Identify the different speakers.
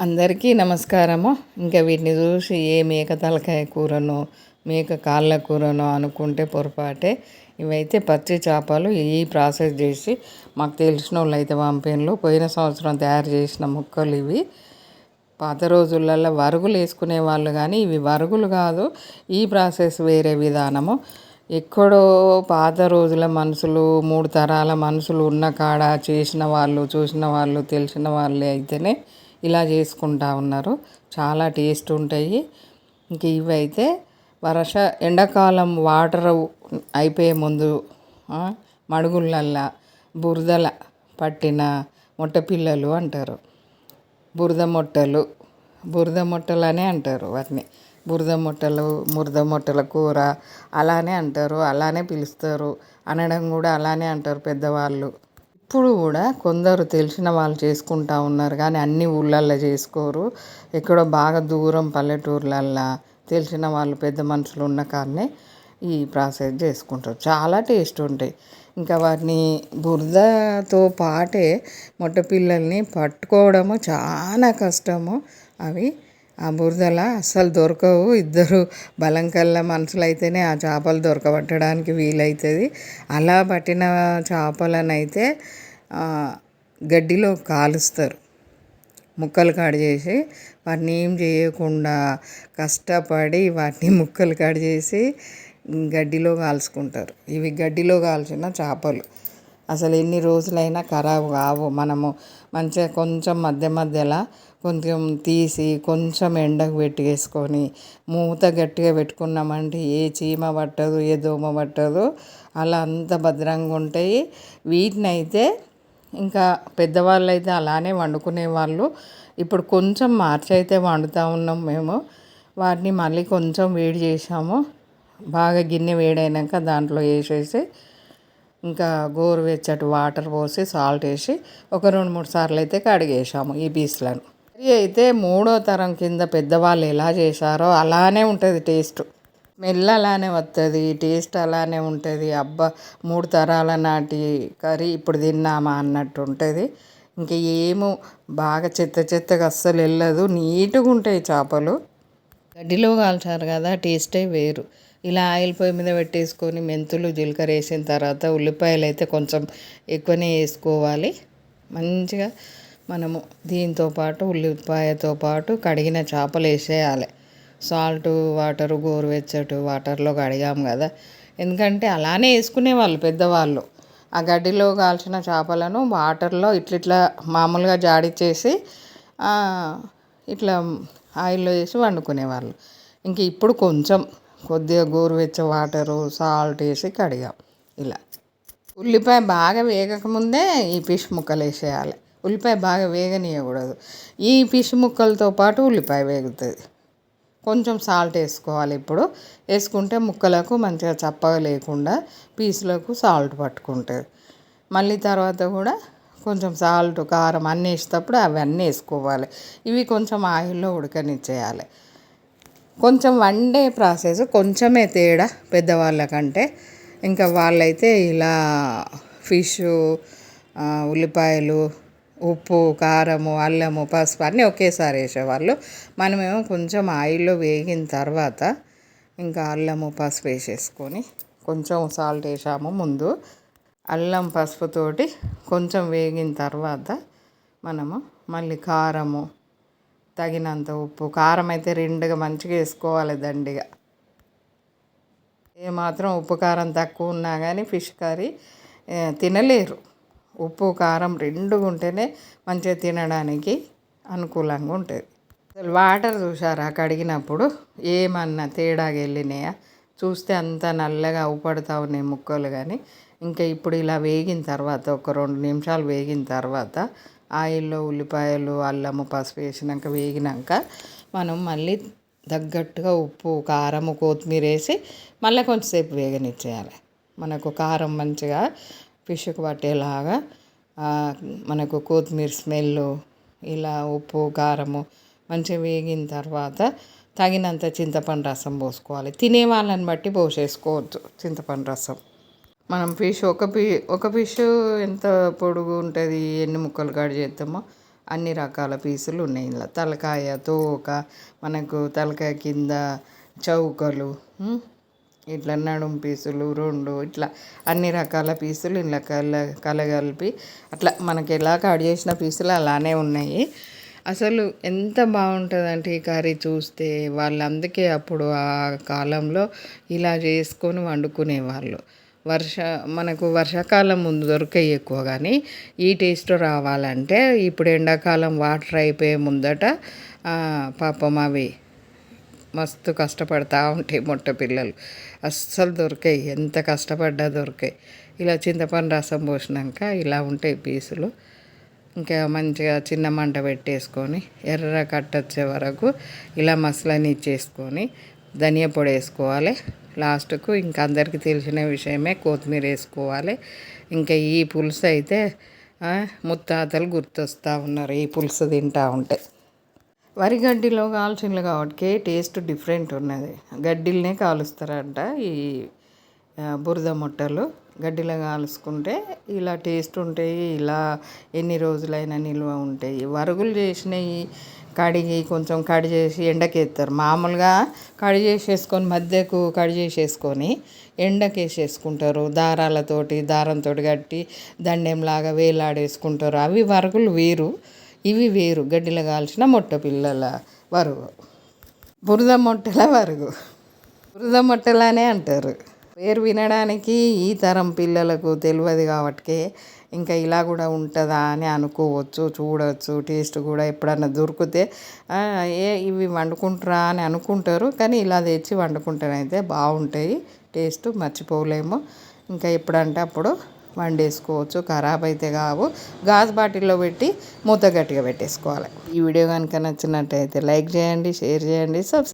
Speaker 1: అందరికీ నమస్కారము. ఇంకా వీటిని చూసి ఏ మేక తలకాయ కూరనో మేక కాళ్ళ కూరనో అనుకుంటే పొరపాటే. ఇవైతే పచ్చి చేపలు. ఈ ప్రాసెస్ చేసి మాకు తెలిసిన వాళ్ళు అయితే పంపిణీలు పోయిన సంవత్సరం తయారు చేసిన ముక్కలు ఇవి. పాత రోజులలో వరుగులు వేసుకునే వాళ్ళు, కానీ ఇవి వరుగులు కాదు. ఈ ప్రాసెస్ వేరే విధానము. ఎక్కడో పాత రోజుల మనుషులు, 3 తరాల మనుషులు ఉన్న కాడ చేసిన వాళ్ళు, చూసిన వాళ్ళు, తెలిసిన వాళ్ళే అయితేనే ఇలా చేసుకుంటా ఉన్నారు. చాలా టేస్ట్ ఉంటాయి. ఇంక ఇవైతే ఎండాకాలం వాటర్ అయిపోయే ముందు మడుగులల్లా బురదల పట్టిన మొట్ట పిల్లలు అంటారు. బురద మొట్టలనే అంటారు వాటిని. మురద మొట్టల కూర అలానే అంటారు, అలానే పిలుస్తారు. అనడం కూడా అలానే అంటారు పెద్దవాళ్ళు. ఇప్పుడు కూడా కొందరు తెలిసిన వాళ్ళు చేసుకుంటా ఉన్నారు, కానీ అన్ని ఊళ్ళల్లో చేసుకోరు. ఎక్కడో బాగా దూరం పల్లెటూర్లల్లో తెలిసిన వాళ్ళు పెద్ద మనుషులు ఉన్న కాడనే ఈ ప్రాసెస్ చేసుకుంటారు. చాలా టేస్ట్ ఉంటాయి. ఇంకా వాటిని బురదతో పాటే మొట్ట పిల్లల్ని పట్టుకోవడము చాలా కష్టము. అవి ఆ బురదల అస్సలు దొరకవు. ఇద్దరు బలం కల్ల మనుషులైతేనే ఆ చేపలు దొరకబట్టడానికి వీలవుతుంది. అలా పట్టిన చేపలనైతే గడ్డిలో కాలుస్తారు. ముక్కలు కట్ చేసి వాటిని ఏం చేయకుండా కష్టపడి వాటిని ముక్కలు కట్ చేసి గడ్డిలో కాల్చుకుంటారు. ఇవి గడ్డిలో కాల్చిన చేపలు అసలు ఎన్ని రోజులైనా ఖరాబు కావు. మనము మంచిగా కొంచెం మధ్యలో కొంచెం తీసి కొంచెం ఎండకు పెట్టేసుకొని మూత గట్టిగా పెట్టుకున్నామంటే ఏ చీమ పట్టదు, ఏ దోమ పట్టదు. అలా అంత భద్రంగా ఉంటాయి. వీటినైతే ఇంకా పెద్దవాళ్ళు అయితే అలానే వండుకునే వాళ్ళు. ఇప్పుడు కొంచెం మార్చి అయితే వండుతూ ఉన్నాం మేము. వాటిని మళ్ళీ కొంచెం వేడి చేసాము. బాగా గిన్నె వేడైనాక దాంట్లో వేసేసి ఇంకా గోరువెచ్చటి వాటర్ పోసి సాల్ట్ వేసి ఒక 2-3 సార్లు అయితే కడిగేసాము ఈ పీస్లను. కర్రీ అయితే 3వ తరం కింద పెద్దవాళ్ళు ఎలా చేశారో అలానే ఉంటుంది టేస్ట్. స్మెల్ అలానే వస్తుంది, టేస్ట్ అలానే ఉంటుంది. అబ్బా, 3 తరాల నాటి కర్రీ ఇప్పుడు తిన్నామా అన్నట్టు ఉంటుంది. ఇంకా ఏమో బాగా చెత్తగా అస్సలు వెళ్ళదు. నీట్గా ఉంటాయి చేపలు. గడ్డిలో కాల్చారు కదా, టేస్టే వేరు. ఇలా ఆయిల్ పొయ్యి మీద పెట్టేసుకొని మెంతులు జీలకర్ర వేసిన తర్వాత ఉల్లిపాయలు అయితే కొంచెం ఎక్కువనే వేసుకోవాలి. మంచిగా మనము దీంతో పాటు ఉల్లిపాయతో పాటు కడిగిన చేపలు వేసేయాలి. సాల్ట్ వాటరు గోరువెచ్చటి వాటర్లో కడిగాము కదా, ఎందుకంటే అలానే వేసుకునే వాళ్ళు పెద్దవాళ్ళు. ఆ గడ్డిలో కాల్చిన చేపలను వాటర్లో ఇట్లా మామూలుగా జాడిచ్చేసి ఇట్లా ఆయిల్లో వేసి వండుకునేవాళ్ళు. ఇంక ఇప్పుడు కొద్దిగా గోరువెచ్చ వాటరు సాల్ట్ వేసి కడిగాం. ఇలా ఉల్లిపాయ బాగా వేగకముందే ఈ ఫిష్ ముక్కలు వేసేయాలి. ఉల్లిపాయ బాగా వేగనీయకూడదు. ఈ ఫిష్ ముక్కలతో పాటు ఉల్లిపాయ వేగుతుంది. కొంచెం సాల్ట్ వేసుకోవాలి. ఇప్పుడు వేసుకుంటే ముక్కలకు మంచిగా చప్పగా లేకుండా పీసులకు సాల్ట్ పట్టుకుంటుంది. మళ్ళీ తర్వాత కూడా కొంచెం సాల్ట్ కారం అన్నీ వేసేటప్పుడు అవన్నీ వేసుకోవాలి. ఇవి కొంచెం ఆయిల్లో ఉడకనిచ్చేయాలి. కొంచెం వండే ప్రాసెస్ కొంచెమే తేడా పెద్దవాళ్ళకంటే. ఇంకా వాళ్ళైతే ఇలా ఫిష్, ఉల్లిపాయలు, ఉప్పు, కారము, అల్లము, పసుపు అన్నీ ఒకేసారి వేసేవాళ్ళు. మనమేమో కొంచెం ఆయిల్లో వేగిన తర్వాత ఇంకా అల్లము పసుపు వేసేసుకొని కొంచెం సాల్ట్ వేసాము ముందు. అల్లం పసుపుతోటి కొంచెం వేగిన తర్వాత మనము మళ్ళీ కారము, తగినంత ఉప్పు, కారం అయితే 2గా మంచిగా వేసుకోవాలి దండిగా. ఏమాత్రం ఉప్పు కారం తక్కువ ఉన్నా కానీ ఫిష్ కర్రీ తినలేరు. ఉప్పు కారం 2 ఉంటేనే మంచిగా తినడానికి అనుకూలంగా ఉంటుంది. అసలు వాటర్ చూసారా కడిగినప్పుడు ఏమన్నా తేడాగా వెళ్ళినాయా? చూస్తే అంత నల్లగా అవుపడుతూ ఉన్నాయి ముక్కలు. కానీ ఇంకా ఇప్పుడు ఇలా వేగిన తర్వాత ఒక 2 నిమిషాలు వేగిన తర్వాత ఆయిల్లో ఉల్లిపాయలు, అల్లము, పసుపు వేసినాక వేగినాక మనం మళ్ళీ తగ్గట్టుగా ఉప్పు, కారము, కొత్తిమీర వేసి మళ్ళీ కొంచెంసేపు వేగనిచ్చేయాలి. మనకు కారం మంచిగా ఫిష్కు పట్టేలాగా మనకు కొత్తిమీర స్మెల్, ఇలా ఉప్పు కారము మంచిగా వేగిన తర్వాత తగినంత చింతపండు రసం పోసుకోవాలి. తినే వాళ్ళని బట్టి పోసేసుకోవచ్చు చింతపండు రసం. మనం ఫిష్ ఒక ఫిష్ ఎంత పొడుగు ఉంటుంది, ఎన్ని ముక్కలు కట్ చేస్తామో అన్ని రకాల పీసులు ఉన్నాయి ఇందులో. తలకాయ, తోక, మనకు తలకాయ కింద చౌకలు, ఇట్లా నడుము పీసులు 2 ఇట్లా అన్ని రకాల పీసులు ఇలా కలగలిపి అట్లా మనకి ఎలా కట్ చేసిన పీసులు అలానే ఉన్నాయి. అసలు ఎంత బాగుంటుందంటే ఈ కర్రీ చూస్తే, వాళ్ళు అందుకే అప్పుడు ఆ కాలంలో ఇలా చేసుకొని వండుకునేవాళ్ళు. మనకు వర్షాకాలం ముందు దొరికాయి ఎక్కువ, కానీ ఈ టేస్ట్ రావాలంటే ఇప్పుడు ఎండాకాలం వాటర్ అయిపోయే ముందట పాపం అవి మస్తు కష్టపడతా ఉంటాయి మొట్ట పిల్లలు. అస్సలు దొరికాయి, ఎంత కష్టపడ్డా దొరికాయి. ఇలా చింతపండు రసం పోసినాక ఇలా ఉంటాయి పీసులు. ఇంకా మంచిగా చిన్న మంట పెట్టేసుకొని ఎర్ర కట్టొచ్చే వరకు ఇలా మసాలాని ఇచ్చేసుకొని ధనియా పొడి వేసుకోవాలి. లాస్ట్కు ఇంకా అందరికీ తెలిసిన విషయమే కొత్తిమీర వేసుకోవాలి. ఇంకా ఈ పులుసు అయితే ముత్తాతలు గుర్తొస్తూ ఉన్నారు ఈ పులుసు తింటూ ఉంటే. వరి గడ్డిలో కాల్చిండ్లు కాబట్టి టేస్ట్ డిఫరెంట్ ఉన్నది. గడ్డిలనే కాలుస్తారంట ఈ బురద ముట్టలు. గడ్డిలో కాల్చుకుంటే ఇలా టేస్ట్ ఉంటాయి, ఇలా ఎన్ని రోజులైనా నిల్వ ఉంటాయి. వరుగులు చేసినవి కడిగి కొంచెం కడి చేసి ఎండకేస్తారు. మామూలుగా కడి చేసేసుకొని మధ్యకు కడి చేసేసుకొని ఎండకేసేసుకుంటారు. దారంతో కట్టి దండెంలాగా వేలాడేసుకుంటారు. అవి వరుగులు వేరు, ఇవి వేరు. గడ్డిలో కాల్చిన మొట్ట పిల్లల వరుగు, బురద మొట్టల వరుగు, బురద మొట్టలనే అంటారు. పేరు వినడానికి ఈ తరం పిల్లలకు తెలియదు కాబట్టి ఇంకా ఇలా కూడా ఉంటుందా అని అనుకోవచ్చు, చూడవచ్చు. టేస్ట్ కూడా ఎప్పుడన్నా దొరికితే ఇవి వండుకుంటారా అని అనుకుంటారు, కానీ ఇలా తెచ్చి వండుకుంటానైతే బాగుంటాయి. టేస్ట్ మర్చిపోలేము. ఇంకా ఎప్పుడంటే అప్పుడు వండేసుకోవచ్చు, ఖరాబ్ అయితే కావు. గాజు బాటిల్లో పెట్టి మూత గట్టిగా పెట్టేసుకోవాలి. ఈ వీడియో కనుక నచ్చినట్టయితే లైక్ చేయండి, షేర్ చేయండి, సబ్స్క్రైబ్